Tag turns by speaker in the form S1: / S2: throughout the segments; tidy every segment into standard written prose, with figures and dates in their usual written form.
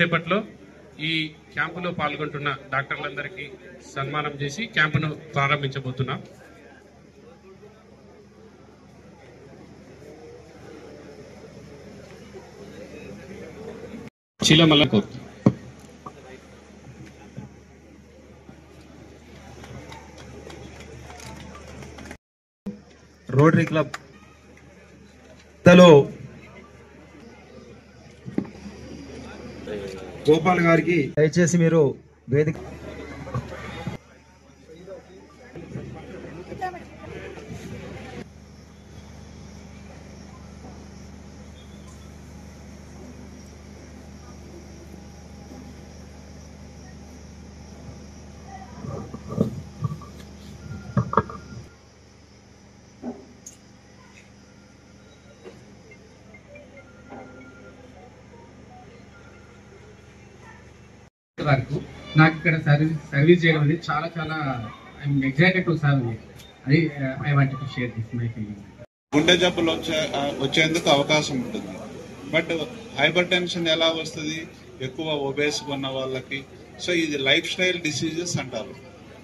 S1: సేపట్లో ఈ క్యాంపులో పాల్గొంటున్న డాక్టర్లందరికీ సన్మానం చేసి క్యాంపును ప్రారంభించబోతున్నాం. చిలమల కోర్టు
S2: రోటరీ క్లబ్ గోపాల్ గారికి దయచేసి మీరు వేదిక
S3: వరకు నాకు ఇక్కడ సర్వీస్ చేయడం అనేది చాలా చాలా ఐఎమ్ ఎగ్జైటెడ్ టు సర్వ్. అది I want to share this my feeling.
S4: గుండె జబ్బులు వచ్చేందుకు అవకాశం ఉంటుంది. బట్ హైపర్ టెన్షన్ ఎలా వస్తుంది? ఎక్కువ ఒబేస్ ఉన్న వాళ్ళకి. సో ఇది లైఫ్ స్టైల్ డిసీజెస్ అంటారు.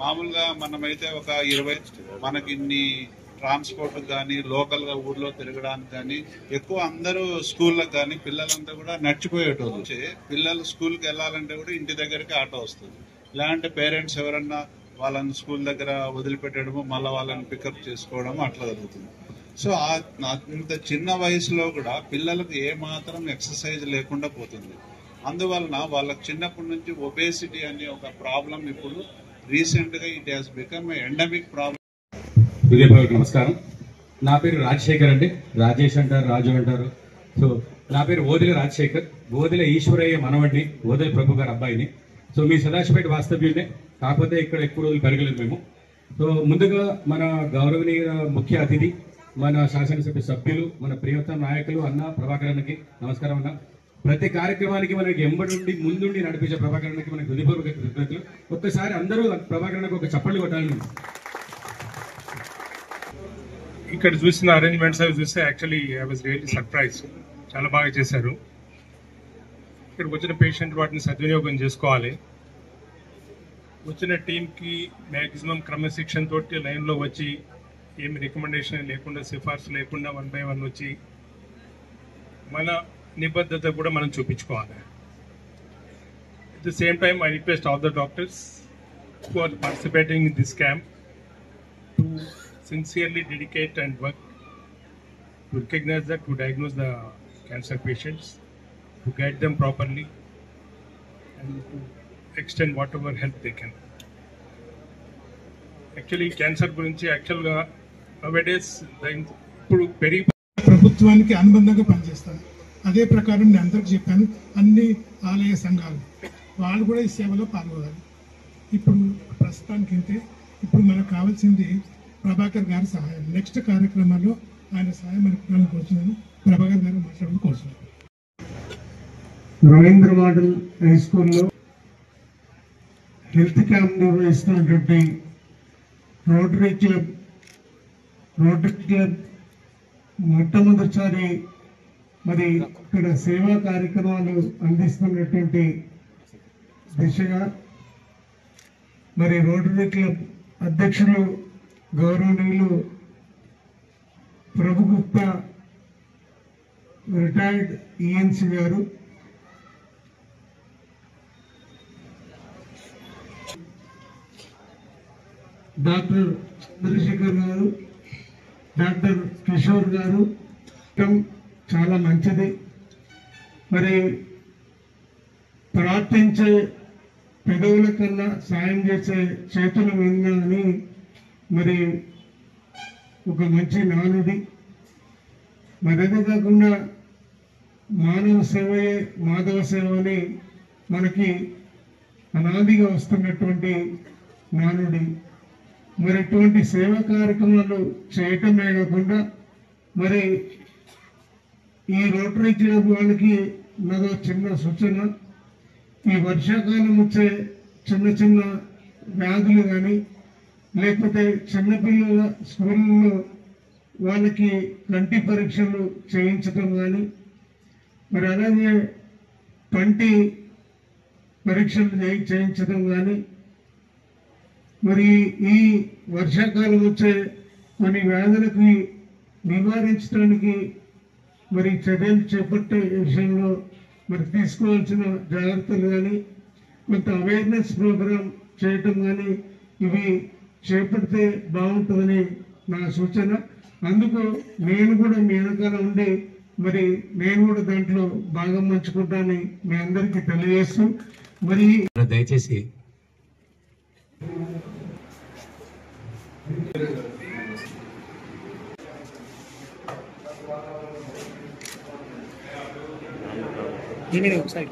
S4: మామూలుగా మనమైతే ఒక 20 మనకి ఇన్ని ట్రాన్స్పోర్ట్ కానీ లోకల్గా ఊర్లో తిరగడానికి కానీ ఎక్కువ అందరూ స్కూళ్ళకి కానీ పిల్లలంతా కూడా నడిచిపోయేటోళ్ళు. పిల్లలు స్కూల్కి వెళ్ళాలంటే కూడా ఇంటి దగ్గరికి ఆటో వస్తుంది. ఇలాంటి పేరెంట్స్ ఎవరన్నా వాళ్ళని స్కూల్ దగ్గర వదిలిపెట్టడము మళ్ళీ వాళ్ళని పికప్ చేసుకోవడము అట్లా జరుగుతుంది. సో ఇంత చిన్న వయసులో కూడా పిల్లలకు ఏమాత్రం ఎక్సర్సైజ్ లేకుండా పోతుంది. అందువలన వాళ్ళకి చిన్నప్పటి నుంచి ఒబేసిటీ అనే ఒక ప్రాబ్లం ఇప్పుడు రీసెంట్గా it has become endemic problem.
S5: హృదయపూర్వక నమస్కారం. నా పేరు రాజశేఖర్ అండి. రాజేష్ అంటారు, రాజు అంటారు. సో నా పేరు ఓదిల రాజశేఖర్. ఓదిల ఈశ్వరయ్య మనవడిని, ఓదిల ప్రభు గారి అబ్బాయిని. సో మీ సదాశివపేట వాస్తవ్యుడినే, కాకపోతే ఇక్కడ ఎక్కువ రోజులు పెరగలేదు మేము. సో ముందుగా మన గౌరవనీయ ముఖ్య అతిథి, మన శాసనసభ్య సభ్యులు, మన ప్రియతమ నాయకులు అన్న ప్రభాకరన్కి నమస్కారం అన్న. ప్రతి కార్యక్రమానికి మనకి ఎంబడి ముందుండి నడిపించే ప్రభాకరన్కి మనకి హృదయపూర్వక కృతజ్ఞతలు. ఒక్కసారి అందరూ ప్రభాకరన్కి ఒక చప్పట్లు కొట్టాలని.
S1: ఇక్కడ చూసిన అరేంజ్మెంట్స్ అవి చూస్తే actually I was really surprise. చాలా బాగా చేశారు. ఇక్కడికి వచ్చిన పేషెంట్ వాటిని సద్వినియోగం చేసుకోవాలి. వచ్చిన టీంకి మ్యాక్సిమం క్రమశిక్షణ తోటి లైన్లో వచ్చి ఏమి రికమెండేషన్ లేకుండా, సిఫార్సు లేకుండా 1 by 1 వచ్చి మన నిబద్ధత కూడా మనం చూపించుకోవాలి. At the same time I request all the doctors who are participating in this camp to sincerely dedicate and work to recognize that, to diagnose the cancer patients, to guide them properly, and to extend whatever help they can. Actually, cancer గురించి యాక్చువల్గా nowadays ఇప్పుడు
S6: ప్రభుత్వానికి అనుబంధంగా పనిచేస్తాను. అదే ప్రకారం నేను అందరికి చెప్పాను. అన్ని ఆలయ సంఘాలు వాళ్ళు కూడా ఈ సేవలో పాల్గొనాలి. ఇప్పుడు ప్రస్తుతానికి ఇంతే. ఇప్పుడు మనకు కావాల్సింది ప్రభాకర్ గారి సహాయం. నెక్స్ట్ కార్యక్రమాల్లో ఆయన సహాయం మనకు కోరుతున్నాను. ప్రభాకర్ గారు మాట్లాడడం కోరుతున్నాను.
S7: రవీంద్ర మోడల్ హై స్కూల్లో హెల్త్ క్యాంప్ నిర్వహిస్తున్నటువంటి రోటరీ క్లబ్ మొట్టమొదటిసారి మరి ఇక్కడ సేవా కార్యక్రమాలు అందిస్తున్నటువంటి దిశగా మరి రోటరీ క్లబ్ అధ్యక్షులు గౌరవనీయులు ప్రభు గుప్తా, రిటైర్డ్ ఈఎన్సీ గారు, డాక్టర్ చంద్రశేఖర్ గారు, డాక్టర్ కిషోర్ గారు చాలా మంచిది. మరి ప్రార్థించే పెదవుల కన్నా సాయం చేసే చేతులు విన్నా అని మరి ఒక మంచి నానుడి. మరి అదే కాకుండా మానవ సేవయే మాధవ సేవ అని మనకి అనాదిగా వస్తున్నటువంటి నానుడి. మరి ఇటువంటి సేవా కార్యక్రమాలు చేయటమే కాకుండా మరి ఈ రోటరీ క్లబ్ వాళ్ళకి నాదో చిన్న సూచన. ఈ వర్షాకాలం వచ్చే చిన్న చిన్న వ్యాధులు కానీ లేకపోతే చిన్నపిల్లల స్కూళ్ళలో వాళ్ళకి కంటి పరీక్షలు చేయించడం కానీ, మరి అలాగే పంటి పరీక్షలు చేయించడం కానీ, మరి ఈ వర్షాకాలం వచ్చే కొన్ని వ్యాధులకి నివారించడానికి మరి చర్యలు చేపట్టే విషయంలో మరి తీసుకోవాల్సిన జాగ్రత్తలు కానీ, కొంత అవేర్నెస్ ప్రోగ్రామ్ చేయటం కానీ ఇవి చేపడితే బాగుంటుందని నా సూచన. అందుకు నేను కూడా మీ వెనకాల ఉండి మరి నేను కూడా దాంట్లో భాగం పంచుకుంటానని మీ అందరికీ తెలియజేస్తూ, మరి
S5: దయచేసి
S3: ఒకసారి